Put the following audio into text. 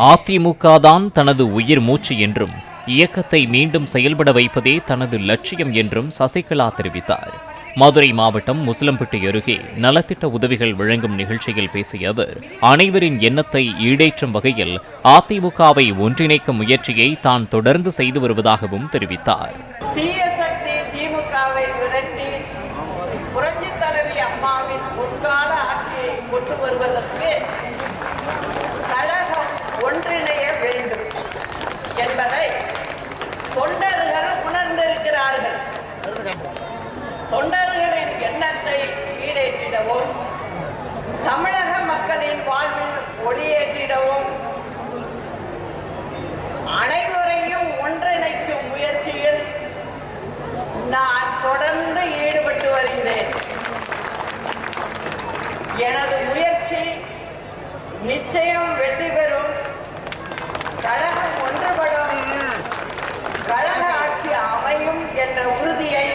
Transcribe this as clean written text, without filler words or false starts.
அதிமுக தான் தனது உயிர் மூச்சு என்றும் இயக்கத்தை மீண்டும் செயல்பட வைப்பதே தனது லட்சியம் என்றும் சசிகலா தெரிவித்தார். மதுரை மாவட்டம் முஸ்லம்பட்டி அருகே நலத்திட்ட உதவிகள் வழங்கும் நிகழ்ச்சியில் பேசிய அவர், அனைவரின் எண்ணத்தை ஈடேற்றும் வகையில் அதிமுகவை ஒன்றிணைக்கும் முயற்சியை தான் தொடர்ந்து செய்து வருவதாகவும் தெரிவித்தார். புரட்சித் தலைவி அம்மாவின் முற்கால ஆட்சியை கொண்டு வருவதற்கு கழகம் ஒன்றிணைய வேண்டும் என்பதை தொண்டர்கள் உணர்ந்திருக்கிறார்கள். தொண்டர்களின் எண்ணத்தை ஈடேற்றிடவும் தமிழக மக்களின் வாழ்வில் ஒளியேற்றிடவும் அனைவரையும் ஒன்றிணைக்கும் முயற்சியில் நான் தொடர்ந்து ஈடுபட்டு வருகிறேன். எனது முயற்சி நிச்சயம் வெற்றி பெறும். கழகம் ஒன்றுபடும், கழக ஆட்சி அமையும் என்ற உறுதியை